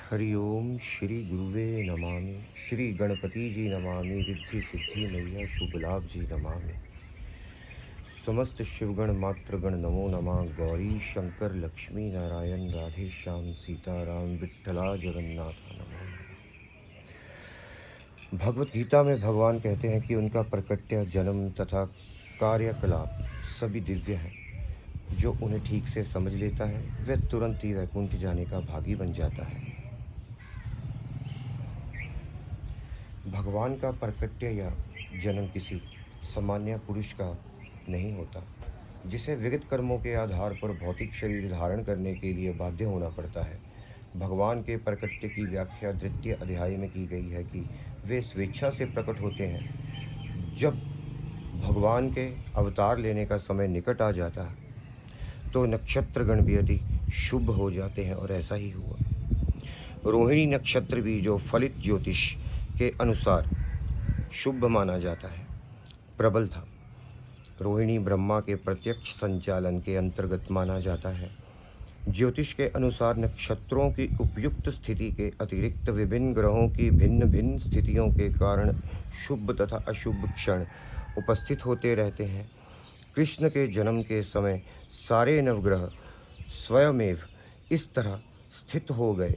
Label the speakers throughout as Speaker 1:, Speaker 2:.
Speaker 1: हरि ओम श्री गुरुवे नमामि। श्री गणपति जी नमामि। रिद्धि सिद्धि मैया शुभ लाभ जी नमामि। समस्त शिवगण मातृगण नमो नमः। गौरी शंकर लक्ष्मी नारायण राधे श्याम सीताराम विठ्ठला जगन्नाथ नमो नमः। भगवत गीता में भगवान कहते हैं कि उनका प्रकट्य जन्म तथा कार्यकलाप सभी दिव्य हैं। जो उन्हें ठीक से समझ लेता है वह तुरंत ही वैकुंठ जाने का भागी बन जाता है। भगवान का प्रकट्य या जन्म किसी सामान्य पुरुष का नहीं होता, जिसे विगत कर्मों के आधार पर भौतिक शरीर धारण करने के लिए बाध्य होना पड़ता है। भगवान के प्रकट्य की व्याख्या द्वितीय अध्याय में की गई है कि वे स्वेच्छा से प्रकट होते हैं। जब भगवान के अवतार लेने का समय निकट आ जाता है तो नक्षत्रगण भी यदि शुभ हो जाते हैं, और ऐसा ही हुआ। रोहिणी नक्षत्र भी जो फलित ज्योतिष के अनुसार शुभ माना जाता है, प्रबल था। रोहिणी ब्रह्मा के प्रत्यक्ष संचालन के अंतर्गत माना जाता है। ज्योतिष के अनुसार नक्षत्रों की उपयुक्त स्थिति के अतिरिक्त विभिन्न ग्रहों की भिन्न भिन्न स्थितियों के कारण शुभ तथा अशुभ क्षण उपस्थित होते रहते हैं। कृष्ण के जन्म के समय सारे नवग्रह स्वयमेव इस तरह स्थित हो गए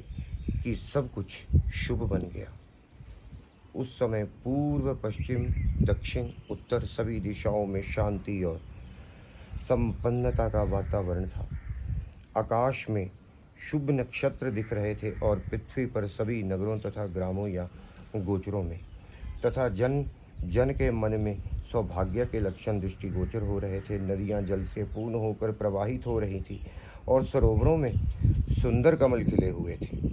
Speaker 1: कि सब कुछ शुभ बन गया। उस समय पूर्व पश्चिम दक्षिण उत्तर सभी दिशाओं में शांति और संपन्नता का वातावरण था। आकाश में शुभ नक्षत्र दिख रहे थे और पृथ्वी पर सभी नगरों तथा ग्रामों या गोचरों में तथा जन जन के मन में सौभाग्य के लक्षण दृष्टिगोचर हो रहे थे। नदियां जल से पूर्ण होकर प्रवाहित हो रही थी और सरोवरों में सुंदर कमल खिले हुए थे।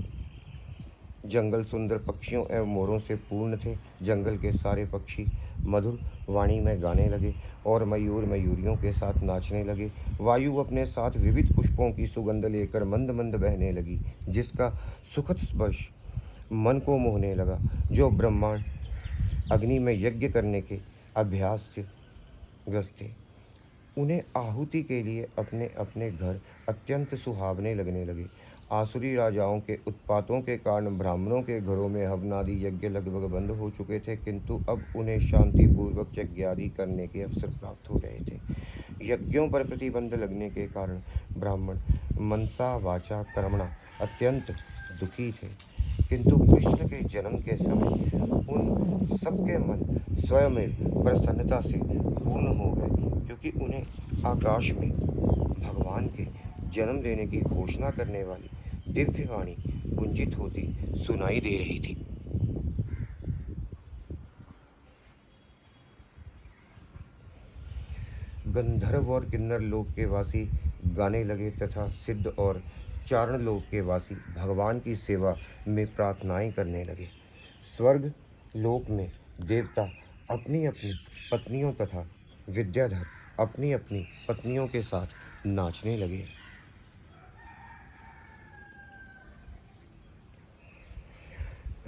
Speaker 1: जंगल सुंदर पक्षियों एवं मोरों से पूर्ण थे। जंगल के सारे पक्षी मधुर वाणी में गाने लगे और मयूर मयूरियों के साथ नाचने लगे। वायु अपने साथ विविध पुष्पों की सुगंध लेकर मंद मंद बहने लगी, जिसका सुखद स्पर्श मन को मोहने लगा। जो ब्रह्मांड अग्नि में यज्ञ करने के अभ्यास से ग्रस्त थे, उन्हें आहुति के लिए अपने अपने घर अत्यंत सुहावने लगने लगे। आसुरी राजाओं के उत्पातों के कारण ब्राह्मणों के घरों में हवनादि यज्ञ लगभग बंद हो चुके थे, किंतु अब उन्हें शांतिपूर्वक यज्ञादि करने के अवसर प्राप्त हो रहे थे। यज्ञों पर प्रतिबंध लगने के कारण ब्राह्मण मनसा वाचा कर्मणा अत्यंत दुखी थे, किंतु कृष्ण के जन्म के समय उन सबके मन स्वयं प्रसन्नता से पूर्ण हो गए, क्योंकि उन्हें आकाश में भगवान के जन्म लेने की घोषणा करने वाली दिव्य वाणी गुंजित होती सुनाई दे रही थी। गंधर्व और किन्नर लोक के वासी गाने लगे तथा सिद्ध और चारण लोक के वासी भगवान की सेवा में प्रार्थनाएं करने लगे। स्वर्ग लोक में देवता अपनी अपनी पत्नियों तथा विद्याधर अपनी अपनी पत्नियों के साथ नाचने लगे।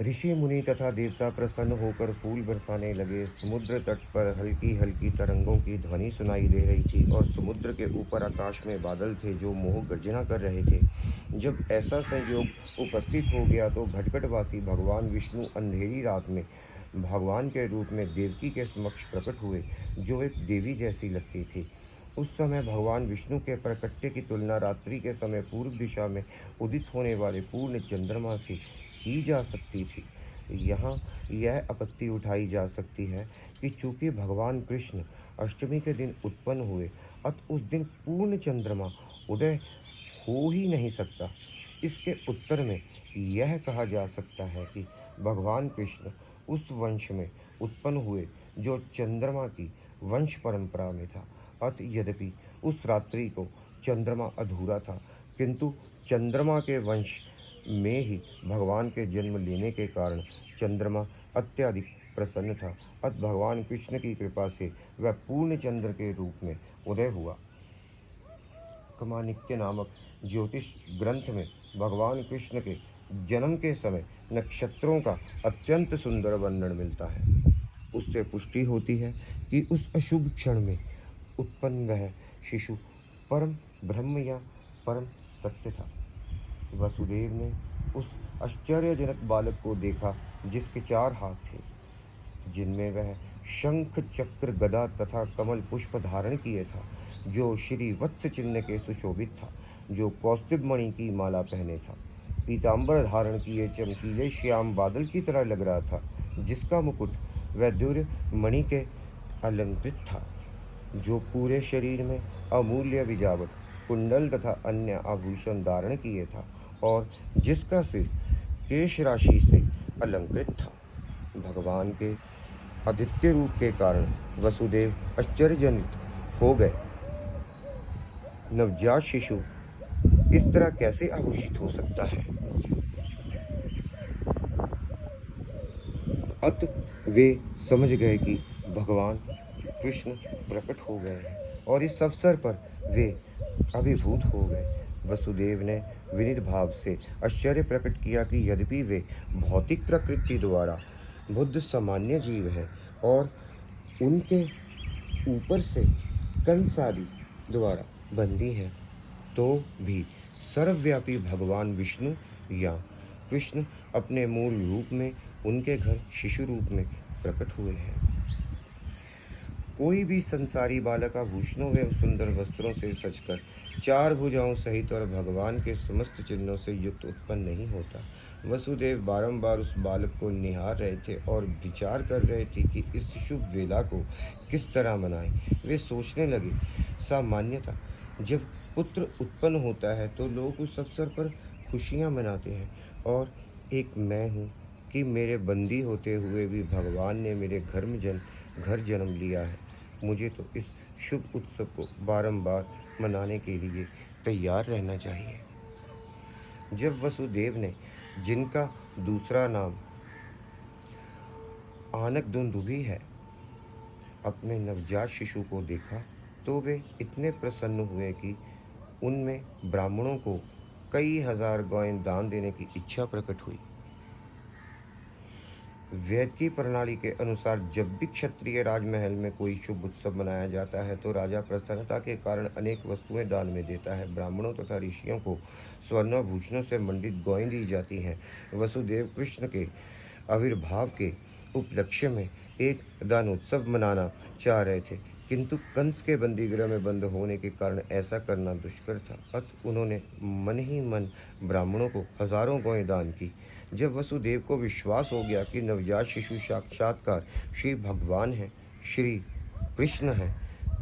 Speaker 1: ऋषि मुनि तथा देवता प्रसन्न होकर फूल बरसाने लगे। समुद्र तट पर हल्की हल्की तरंगों की ध्वनि सुनाई दे रही थी और समुद्र के ऊपर आकाश में बादल थे जो मोह गर्जना कर रहे थे। जब ऐसा संयोग उपस्थित हो गया तो भटकटवासी भगवान विष्णु अंधेरी रात में भगवान के रूप में देवकी के समक्ष प्रकट हुए, जो एक देवी जैसी लगती थी। उस समय भगवान विष्णु के प्रकट्य की तुलना रात्रि के समय पूर्व दिशा में उदित होने वाले पूर्ण चंद्रमा से की जा सकती थी। यहाँ यह आपत्ति उठाई जा सकती है कि चूंकि भगवान कृष्ण अष्टमी के दिन उत्पन्न हुए, अतः उस दिन पूर्ण चंद्रमा उदय हो ही नहीं सकता। इसके उत्तर में यह कहा जा सकता है कि भगवान कृष्ण उस वंश में उत्पन्न हुए जो चंद्रमा की वंश परंपरा में था। अतः यद्यपि उस रात्रि को चंद्रमा अधूरा था, किंतु चंद्रमा के वंश में ही भगवान के जन्म लेने के कारण चंद्रमा अत्यधिक प्रसन्न था। अतः भगवान कृष्ण की कृपा से वह पूर्ण चंद्र के रूप में उदय हुआ। कमानिक्य नामक ज्योतिष ग्रंथ में भगवान कृष्ण के जन्म के समय नक्षत्रों का अत्यंत सुंदर वर्णन मिलता है। उससे पुष्टि होती है कि उस अशुभ क्षण में उत्पन्न वह शिशु परम ब्रह्म या परम सत्य था। वसुदेव ने उस आश्चर्यजनक बालक को देखा जिसके 4 हाथ थे, जिनमें वह शंख चक्र गदा तथा कमल पुष्प धारण किए था, जो श्री वत्स चिन्ह के सुशोभित था, जो कौस्तुभ मणि की माला पहने था, पीताम्बर धारण किए चमकीले श्याम बादल की तरह लग रहा था, जिसका मुकुट वैदुर्य मणि के अलंकृत था, जो पूरे शरीर में अमूल्य विजावट कुंडल तथा अन्य आभूषण धारण किए था, और जिसका सिर केश राशि से अलंकृत था। भगवान के आदित्य रूप के कारण वसुदेव आश्चर्यजनित हो गए। नवजात शिशु इस तरह कैसे आभूषित हो सकता है? अत वे समझ गए कि भगवान कृष्ण प्रकट हो गए हैं, और इस अवसर पर वे अभिभूत हो गए। वसुदेव ने विनीत भाव से आश्चर्य प्रकट किया कि यद्यपि वे भौतिक प्रकृति द्वारा बुद्ध सामान्य जीव हैं और उनके ऊपर से कंस आदि द्वारा बंदी हैं, तो भी सर्वव्यापी भगवान विष्णु या कृष्ण अपने मूल रूप में उनके घर शिशु रूप में प्रकट हुए हैं। कोई भी संसारी बालक आभूषणों एवं सुंदर वस्त्रों से सजकर 4 भुजाओं सहित और भगवान के समस्त चिन्हों से युक्त उत्पन्न नहीं होता। वसुदेव बारंबार उस बालक को निहार रहे थे और विचार कर रहे थे कि इस शुभ वेला को किस तरह मनाएं। वे सोचने लगे, सामान्यतः जब पुत्र उत्पन्न होता है तो लोग उस अवसर पर खुशियां मनाते हैं, और एक मैं हूँ कि मेरे बंदी होते हुए भी भगवान ने मेरे घर जन्म लिया है। मुझे तो इस शुभ उत्सव को बारंबार मनाने के लिए तैयार रहना चाहिए। जब वसुदेव ने, जिनका दूसरा नाम आनकदुंदुभि है, अपने नवजात शिशु को देखा तो वे इतने प्रसन्न हुए कि उनमें ब्राह्मणों को कई हजार गौएं दान देने की इच्छा प्रकट हुई। वेद की प्रणाली के अनुसार जब भी क्षत्रिय राजमहल में कोई शुभ उत्सव मनाया जाता है तो राजा प्रसन्नता के कारण अनेक वस्तुएं दान में देता है। ब्राह्मणों तथा ऋषियों को स्वर्णाभूषणों से मंडित गौएं दी जाती हैं। वसुदेव कृष्ण के आविर्भाव के उपलक्ष्य में एक दानोत्सव मनाना चाह रहे थे, किंतु कंस के बंदीगृह में बंद होने के कारण ऐसा करना दुष्कर था। अतः उन्होंने मन ही मन ब्राह्मणों को हजारों गौएं दान की। जब वसुदेव को विश्वास हो गया कि नवजात शिशु साक्षात्कार श्री भगवान हैं, श्री कृष्ण हैं,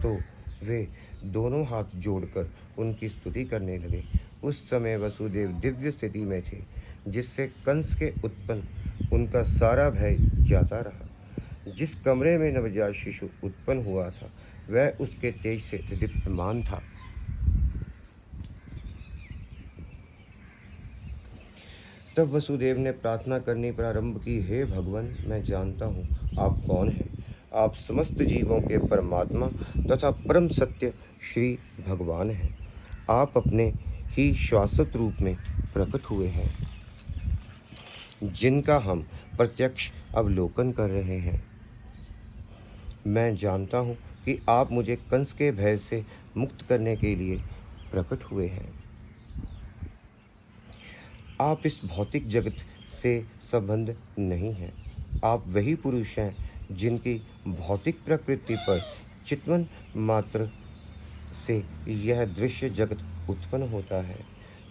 Speaker 1: तो वे दोनों हाथ जोड़कर उनकी स्तुति करने लगे। उस समय वसुदेव दिव्य स्थिति में थे, जिससे कंस के उत्पन्न उनका सारा भय जाता रहा। जिस कमरे में नवजात शिशु उत्पन्न हुआ था वह उसके तेज से दीप्यमान था। तब वसुदेव ने प्रार्थना करनी प्रारंभ की, हे भगवान, मैं जानता हूँ आप कौन हैं। आप समस्त जीवों के परमात्मा तथा परम सत्य श्री भगवान हैं। आप अपने ही शाश्वत रूप में प्रकट हुए हैं, जिनका हम प्रत्यक्ष अवलोकन कर रहे हैं। मैं जानता हूँ कि आप मुझे कंस के भय से मुक्त करने के लिए प्रकट हुए हैं। आप इस भौतिक जगत से संबंध नहीं हैं। आप वही पुरुष हैं जिनकी भौतिक प्रकृति पर चितवन मात्र से यह दृश्य जगत उत्पन्न होता है।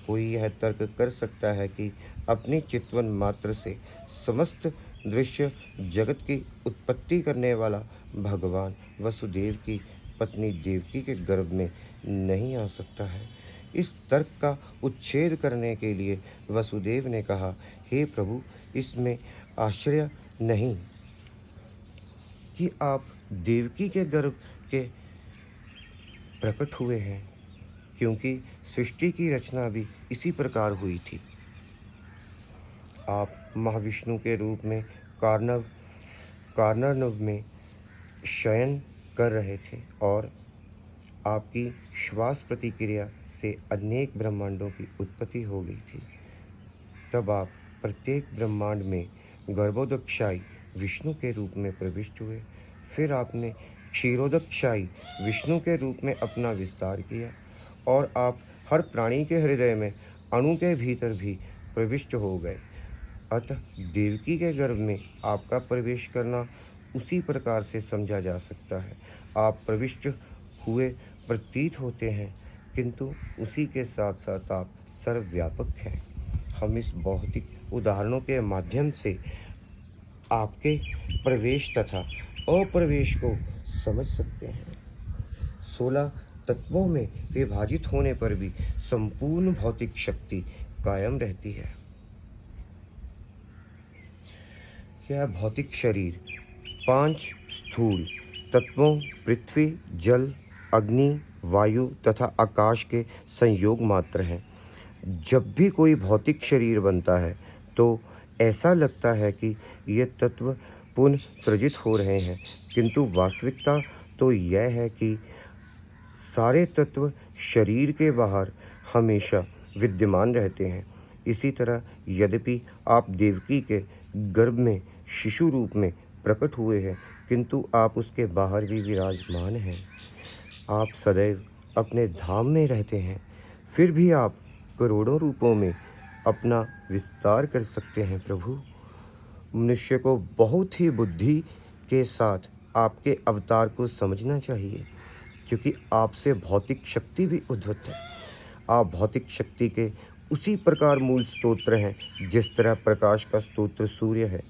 Speaker 1: कोई यह तर्क कर सकता है कि अपनी चितवन मात्र से समस्त दृश्य जगत की उत्पत्ति करने वाला भगवान वसुदेव की पत्नी देवकी के गर्भ में नहीं आ सकता है। इस तर्क का उच्छेद करने के लिए वसुदेव ने कहा, हे प्रभु, इसमें आश्चर्य नहीं कि आप देवकी के गर्भ के प्रकट हुए हैं, क्योंकि सृष्टि की रचना भी इसी प्रकार हुई थी। आप महाविष्णु के रूप में कार्नव में शयन कर रहे थे और आपकी श्वास प्रतिक्रिया से अनेक ब्रह्मांडों की उत्पत्ति हो गई थी। तब आप प्रत्येक ब्रह्मांड में गर्भोदकशायी विष्णु के रूप में प्रविष्ट हुए। फिर आपने क्षीरोदकशायी विष्णु के रूप में अपना विस्तार किया और आप हर प्राणी के हृदय में अणु के भीतर भी प्रविष्ट हो गए। अतः देवकी के गर्भ में आपका प्रवेश करना उसी प्रकार से समझा जा सकता है। आप प्रविष्ट हुए प्रतीत होते हैं, किंतु उसी के साथ साथ आप सर्वव्यापक हैं। हम इस भौतिक उदाहरणों के माध्यम से आपके प्रवेश तथा अप्रवेश को समझ सकते हैं। 16 तत्वों में विभाजित होने पर भी संपूर्ण भौतिक शक्ति कायम रहती है। यह भौतिक शरीर 5 स्थूल तत्वों पृथ्वी, जल, अग्नि, वायु तथा आकाश के संयोग मात्र हैं। जब भी कोई भौतिक शरीर बनता है तो ऐसा लगता है कि ये तत्व पुनः सृजित हो रहे हैं, किंतु वास्तविकता तो यह है कि सारे तत्व शरीर के बाहर हमेशा विद्यमान रहते हैं। इसी तरह यद्यपि आप देवकी के गर्भ में शिशु रूप में प्रकट हुए हैं, किंतु आप उसके बाहर भी विराजमान हैं। आप सदैव अपने धाम में रहते हैं, फिर भी आप करोड़ों रूपों में अपना विस्तार कर सकते हैं। प्रभु, मनुष्य को बहुत ही बुद्धि के साथ आपके अवतार को समझना चाहिए, क्योंकि आपसे भौतिक शक्ति भी उद्भूत है। आप भौतिक शक्ति के उसी प्रकार मूल स्तोत्र हैं जिस तरह प्रकाश का स्तोत्र सूर्य है।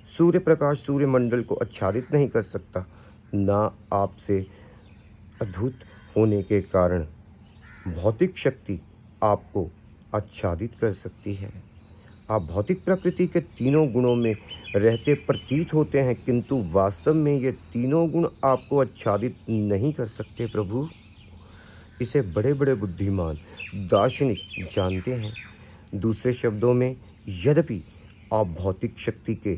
Speaker 1: सूर्य प्रकाश सूर्यमंडल को आच्छादित नहीं कर सकता, ना आपसे अद्भुत होने के कारण भौतिक शक्ति आपको आच्छादित कर सकती है। आप भौतिक प्रकृति के तीनों गुणों में रहते प्रतीत होते हैं, किंतु वास्तव में ये तीनों गुण आपको आच्छादित नहीं कर सकते। प्रभु, इसे बड़े बड़े बुद्धिमान दार्शनिक जानते हैं। दूसरे शब्दों में, यद्यपि आप भौतिक शक्ति के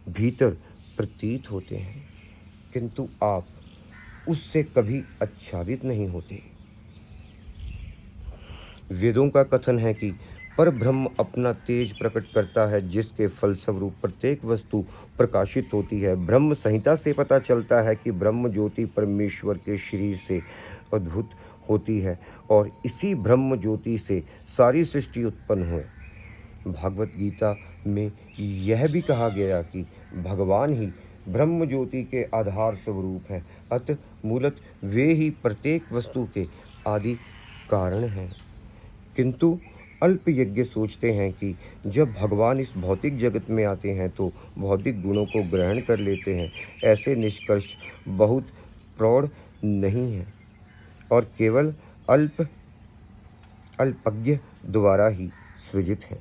Speaker 1: भीतर प्रतीत होते हैं, किंतु आप उससे कभी आच्छादित नहीं होते। वेदों का कथन है कि परब्रह्म अपना तेज प्रकट करता है, जिसके फलस्वरूप प्रत्येक वस्तु प्रकाशित होती है। ब्रह्म संहिता से पता चलता है कि ब्रह्म ज्योति परमेश्वर के शरीर से अद्भुत होती है और इसी ब्रह्म ज्योति से सारी सृष्टि उत्पन्न हुई। भागवत गीता में यह भी कहा गया कि भगवान ही ब्रह्म ज्योति के आधार स्वरूप हैं, अतः मूलत वे ही प्रत्येक वस्तु के आदि कारण हैं। किंतु अल्पयज्ञ सोचते हैं कि जब भगवान इस भौतिक जगत में आते हैं तो भौतिक गुणों को ग्रहण कर लेते हैं। ऐसे निष्कर्ष बहुत प्रौढ़ नहीं हैं और केवल अल्पज्ञ द्वारा ही सृजित हैं।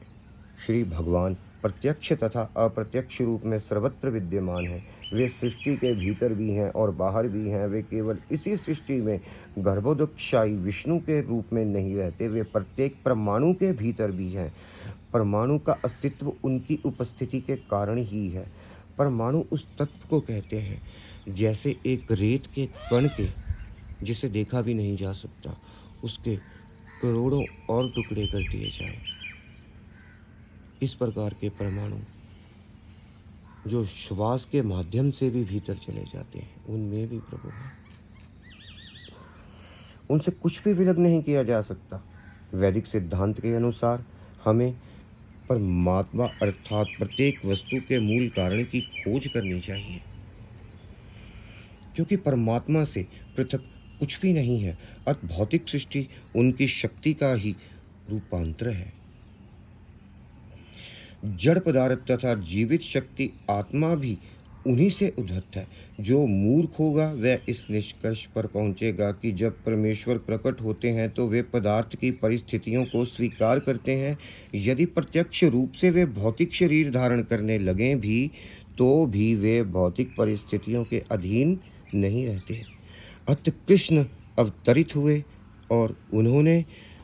Speaker 1: श्री भगवान प्रत्यक्ष तथा अप्रत्यक्ष रूप में सर्वत्र विद्यमान हैं। वे सृष्टि के भीतर भी हैं और बाहर भी हैं। वे केवल इसी सृष्टि में गर्भोदकशायी विष्णु के रूप में नहीं रहते, वे प्रत्येक परमाणु के भीतर भी हैं। परमाणु का अस्तित्व उनकी उपस्थिति के कारण ही है। परमाणु उस तत्व को कहते हैं जैसे एक रेत के कण के, जिसे देखा भी नहीं जा सकता, उसके करोड़ों और टुकड़े कर दिए जाए। इस प्रकार के परमाणु जो श्वास के माध्यम से भी भीतर चले जाते हैं, उनमें भी प्रभु है। उनसे कुछ भी विलग नहीं किया जा सकता। वैदिक सिद्धांत के अनुसार हमें परमात्मा अर्थात प्रत्येक वस्तु के मूल कारण की खोज करनी चाहिए, क्योंकि परमात्मा से पृथक कुछ भी नहीं है। अतः भौतिक सृष्टि उनकी शक्ति का ही रूपांतर है। जड़ पदार्थ तथा जीवित शक्ति आत्मा भी उन्हीं से उद्भूत है। जो मूर्ख होगा वह इस निष्कर्ष पर पहुंचेगा कि जब परमेश्वर प्रकट होते हैं तो वे पदार्थ की परिस्थितियों को स्वीकार करते हैं। यदि प्रत्यक्ष रूप से वे भौतिक शरीर धारण करने लगें भी तो भी वे भौतिक परिस्थितियों के अधीन नहीं रहते। अतः कृष्ण अवतरित हुए और उन्होंने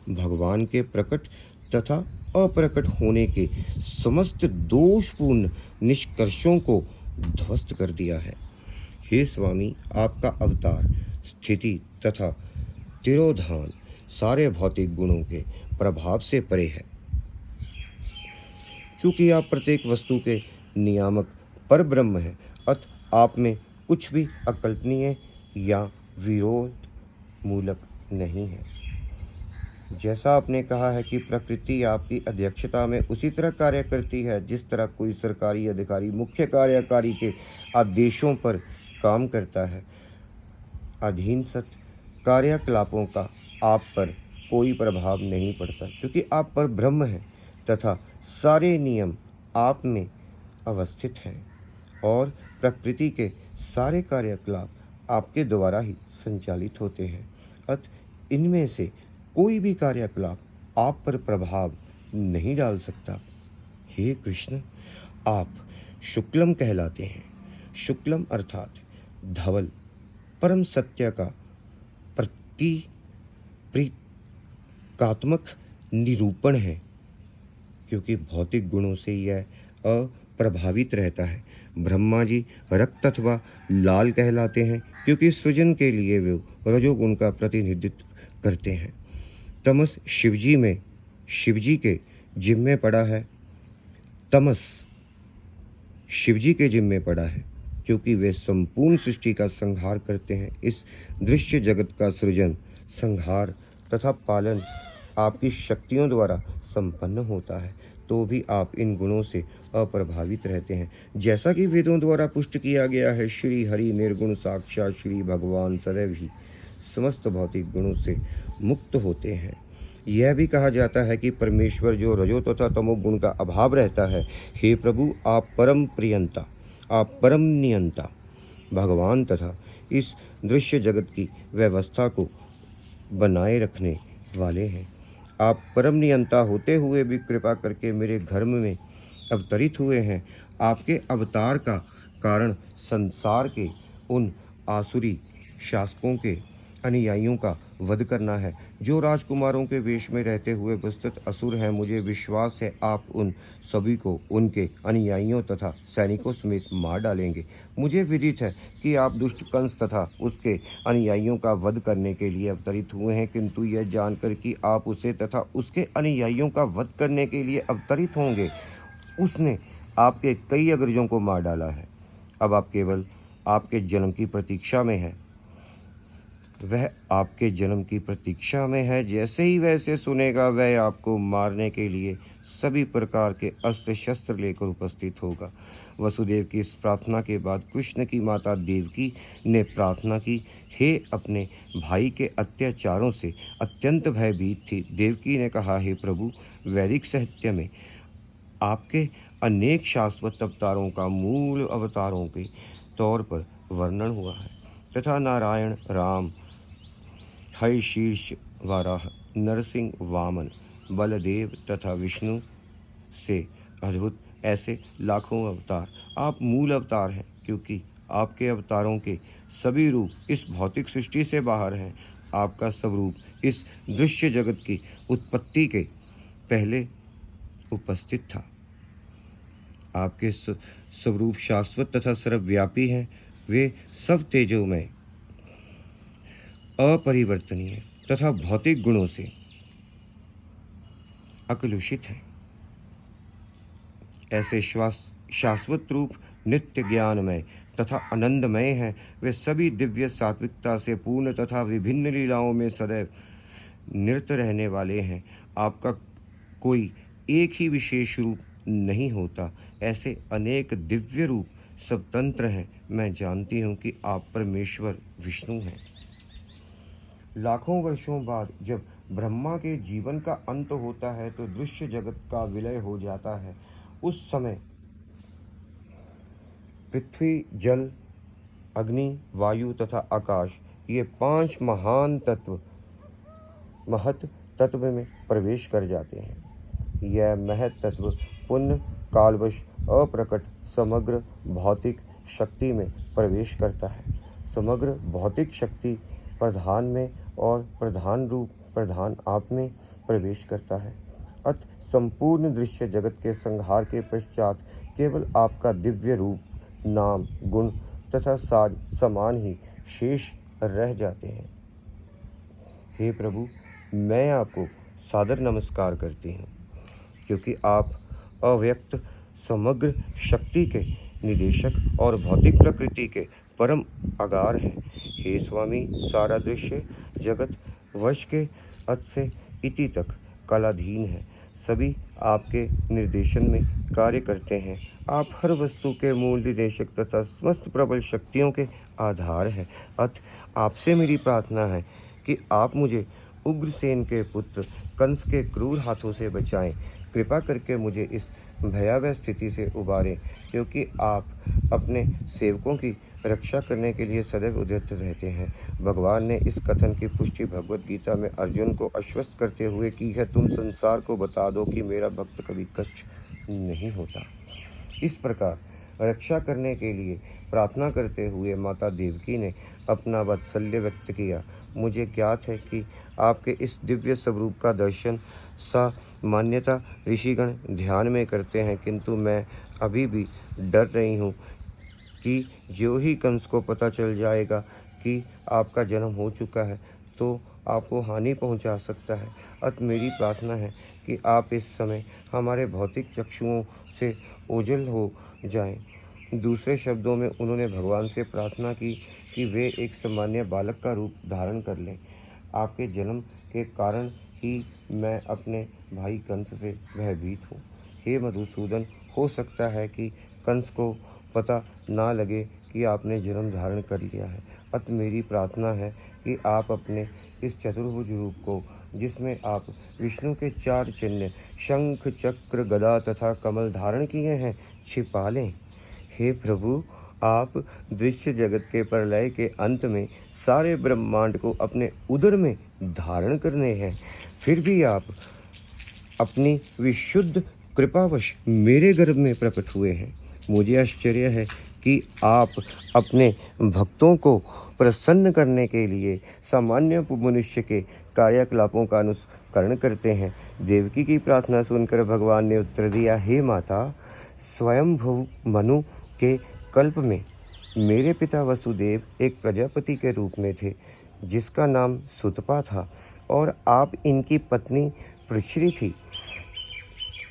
Speaker 1: भगवान के प्रकट तथा अप्रकट होने के समस्त दोषपूर्ण निष्कर्षों को ध्वस्त कर दिया है। हे स्वामी, आपका अवतार स्थिति तथा तिरोधान सारे भौतिक गुणों के प्रभाव से परे है। चूंकि आप प्रत्येक वस्तु के नियामक परब्रह्म हैं, अतः आप में कुछ भी अकल्पनीय या विरोध मूलक नहीं है। जैसा आपने कहा है कि प्रकृति आपकी अध्यक्षता में उसी तरह कार्य करती है जिस तरह कोई सरकारी अधिकारी मुख्य कार्यकारी के आदेशों पर काम करता है। अधीनस्थ कार्यकलापों का आप पर कोई प्रभाव नहीं पड़ता, क्योंकि आप पर ब्रह्म है तथा सारे नियम आप में अवस्थित हैं और प्रकृति के सारे कार्यकलाप आपके द्वारा ही संचालित होते हैं। अतः इनमें से कोई भी कार्यकलाप आप पर प्रभाव नहीं डाल सकता। हे कृष्ण, आप शुक्लम कहलाते हैं। शुक्लम अर्थात धवल परम सत्य का प्रतीकात्मक निरूपण है, क्योंकि भौतिक गुणों से यह अप्रभावित रहता है। ब्रह्मा जी रक्त अथवा लाल कहलाते हैं, क्योंकि सृजन के लिए वे रजोगुण का प्रतिनिधित्व करते हैं। तमस शिवजी के जिम्मे पड़ा है। तमस शिवजी के जिम्मे पड़ा है, क्योंकि वे संपूर्ण सृष्टि का संहार करते हैं। इस दृश्य जगत का सृजन, संहार तथा पालन आपकी शक्तियों द्वारा संपन्न होता है, तो भी आप इन गुणों से अप्रभावित रहते हैं। जैसा कि वेदों द्वारा पुष्ट किया गया है, श्री हरि निर्गुण साक्षात श्री भगवान सदैव ही समस्त भौतिक गुणों से मुक्त होते हैं। यह भी कहा जाता है कि परमेश्वर जो रजो तथा तमोगुण का अभाव रहता है, हे प्रभु, आप परम प्रियंता, आप परम नियंता भगवान तथा इस दृश्य जगत की व्यवस्था को बनाए रखने वाले हैं। आप परम नियंता होते हुए भी कृपा करके मेरे धर्म में अवतरित हुए हैं। आपके अवतार का कारण संसार के उन आसुरी शासकों के अनुयायियों का वध करना है, जो राजकुमारों के वेश में रहते हुए वस्तुत असुर हैं। मुझे विश्वास है आप उन सभी को उनके अनुयायियों तथा सैनिकों समेत मार डालेंगे। मुझे विदित है कि आप दुष्ट कंस तथा उसके अनुयायियों का वध करने के लिए अवतरित हुए हैं, किंतु यह जानकर कि आप उसे तथा उसके अनुयायियों का वध करने के लिए अवतरित होंगे, उसने आपके कई अग्रजों को मार डाला है। अब आप केवल आपके जन्म की प्रतीक्षा में है। वह आपके जन्म की प्रतीक्षा में है। जैसे ही वैसे सुनेगा, वह आपको मारने के लिए सभी प्रकार के अस्त्र शस्त्र लेकर उपस्थित होगा। वसुदेव की इस प्रार्थना के बाद कृष्ण की माता देवकी ने प्रार्थना की, हे अपने भाई के अत्याचारों से अत्यंत भयभीत थी। देवकी ने कहा, हे प्रभु, वैदिक साहित्य में आपके अनेक शाश्वत अवतारों का मूल अवतारों के तौर पर वर्णन हुआ है, तथा नारायण, राम, हय शीर्ष वाराह, नरसिंह, वामन, बलदेव तथा विष्णु से अद्भुत ऐसे लाखों अवतार आप मूल अवतार हैं, क्योंकि आपके अवतारों के सभी रूप इस भौतिक सृष्टि से बाहर हैं। आपका स्वरूप इस दृश्य जगत की उत्पत्ति के पहले उपस्थित था। आपके स्वरूप शाश्वत तथा सर्वव्यापी हैं। वे सब तेजोमय, अपरिवर्तनीय तथा भौतिक गुणों से अकलुषित है। ऐसे शाश्वत रूप नित्य ज्ञानमय तथा आनंदमय है। वे सभी दिव्य सात्विकता से पूर्ण तथा विभिन्न लीलाओं में सदैव निरत रहने वाले हैं। आपका कोई एक ही विशेष रूप नहीं होता। ऐसे अनेक दिव्य रूप स्वतंत्र हैं। मैं जानती हूँ कि आप परमेश्वर विष्णु हैं। लाखों वर्षों बाद जब ब्रह्मा के जीवन का अंत होता है तो दृश्य जगत का विलय हो जाता है। उस समय पृथ्वी, जल, अग्नि, वायु तथा आकाश, ये 5 महान तत्व महत तत्व में प्रवेश कर जाते हैं। यह महत तत्व पुण्य कालवश अप्रकट समग्र भौतिक शक्ति में प्रवेश करता है। समग्र भौतिक शक्ति प्रधान में और प्रधान रूप प्रधान आप में प्रवेश करता है। अतः संपूर्ण दृश्य जगत के संहार के पश्चात केवल आपका दिव्य रूप, नाम, गुण तथा साज समान ही शेष रह जाते हैं। हे प्रभु, मैं आपको सादर नमस्कार करती हूँ, क्योंकि आप अव्यक्त समग्र शक्ति के निदेशक और भौतिक प्रकृति के परम आगार हैं। हे स्वामी, सारा दृश्य जगत वश के अत से इति तक कालाधीन है। सभी आपके निर्देशन में कार्य करते हैं। आप हर वस्तु के मूल निदेशक तथा समस्त प्रबल शक्तियों के आधार हैं। अतः आपसे मेरी प्रार्थना है कि आप मुझे उग्रसेन के पुत्र कंस के क्रूर हाथों से बचाएं। कृपा करके मुझे इस भयावह स्थिति से उबारें, क्योंकि आप अपने सेवकों की रक्षा करने के लिए सदैव उद्यत रहते हैं। भगवान ने इस कथन की पुष्टि भगवत गीता में अर्जुन को आश्वस्त करते हुए की है, तुम संसार को बता दो कि मेरा भक्त कभी कष्ट नहीं होता। इस प्रकार रक्षा करने के लिए प्रार्थना करते हुए माता देवकी ने अपना वात्सल्य व्यक्त किया। मुझे ज्ञात है कि आपके इस दिव्य स्वरूप का दर्शन सामान्यतः ऋषिगण ध्यान में करते हैं, किंतु मैं अभी भी डर रही हूँ कि जो ही कंस को पता चल जाएगा कि आपका जन्म हो चुका है तो आपको हानि पहुंचा सकता है। अतः मेरी प्रार्थना है कि आप इस समय हमारे भौतिक चक्षुओं से ओझल हो जाएं। दूसरे शब्दों में उन्होंने भगवान से प्रार्थना की कि वे एक सामान्य बालक का रूप धारण कर लें। आपके जन्म के कारण ही मैं अपने भाई कंस से भयभीत हूँ। हे मधुसूदन, हो सकता है कि कंस को पता ना लगे कि आपने जन्म धारण कर लिया है। अतः मेरी प्रार्थना है कि आप अपने इस चतुर्भुज रूप को, जिसमें आप विष्णु के 4 चिन्ह शंख, चक्र, गदा तथा कमल धारण किए हैं, छिपा लें। हे प्रभु, आप दृश्य जगत के प्रलय के अंत में सारे ब्रह्मांड को अपने उदर में धारण करने हैं, फिर भी आप अपनी विशुद्ध कृपावश मेरे गर्भ में प्रकट हुए हैं। मुझे आश्चर्य है कि आप अपने भक्तों को प्रसन्न करने के लिए सामान्य मनुष्य के कार्यकलापों का अनुकरण करते हैं। देवकी की प्रार्थना सुनकर भगवान ने उत्तर दिया, हे माता, स्वयंभू मनु के कल्प में मेरे पिता वसुदेव एक प्रजापति के रूप में थे, जिसका नाम सुतपा था, और आप इनकी पत्नी पृश्री थी।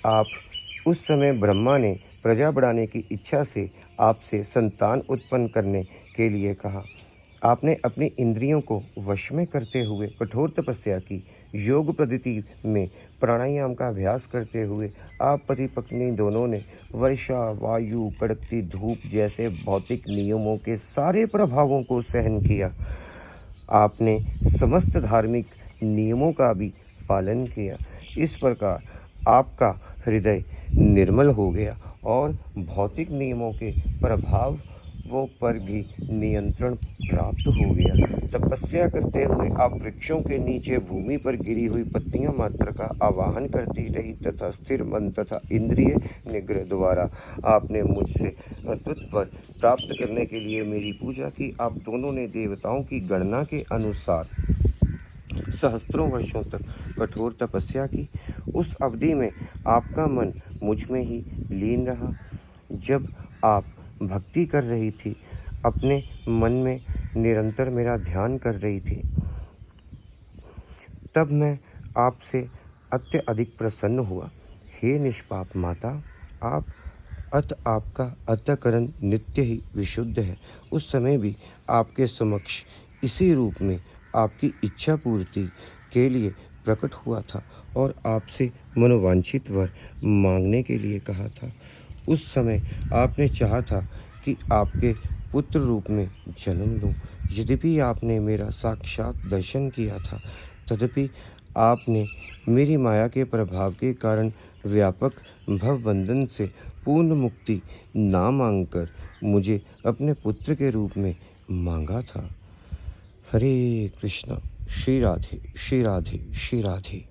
Speaker 1: आप उस समय ब्रह्मा ने प्रजा बढ़ाने की इच्छा से आपसे संतान उत्पन्न करने के लिए कहा। आपने अपनी इंद्रियों को वश में करते हुए कठोर तपस्या की। योग पद्धति में प्राणायाम का अभ्यास करते हुए आप पति पत्नी दोनों ने वर्षा, वायु, कड़कती धूप जैसे भौतिक नियमों के सारे प्रभावों को सहन किया। आपने समस्त धार्मिक नियमों का भी पालन किया। इस प्रकार आपका हृदय निर्मल हो गया और भौतिक नियमों के प्रभावों पर भी नियंत्रण प्राप्त हो गया। तपस्या करते हुए आप वृक्षों के नीचे भूमि पर गिरी हुई पत्तियां मात्र का आवाहन करती रही तथा स्थिर मन तथा इंद्रिय निग्रह द्वारा आपने मुझसे अद्भुत वर प्राप्त करने के लिए मेरी पूजा की। आप दोनों ने देवताओं की गणना के अनुसार सहस्त्रों वर्षों तक कठोर तपस्या की। उस अवधि में आपका मन मुझ में ही लीन रहा। जब आप भक्ति कर रही थी, अपने मन में निरंतर मेरा ध्यान कर रही थी, तब मैं आपसे अत्यधिक प्रसन्न हुआ। हे निष्पाप माता, आपका अंतःकरण नित्य ही विशुद्ध है। उस समय भी आपके समक्ष इसी रूप में आपकी इच्छा पूर्ति के लिए प्रकट हुआ था और आपसे मनोवांछित वर मांगने के लिए कहा था। उस समय आपने चाहा था कि आपके पुत्र रूप में जन्म लूं। यद्यपि आपने मेरा साक्षात दर्शन किया था, तथापि आपने मेरी माया के प्रभाव के कारण व्यापक भवबंधन से पूर्ण मुक्ति ना मांगकर मुझे अपने पुत्र के रूप में मांगा था। हरे कृष्णा। श्री राधे, श्री राधे, श्री राधे।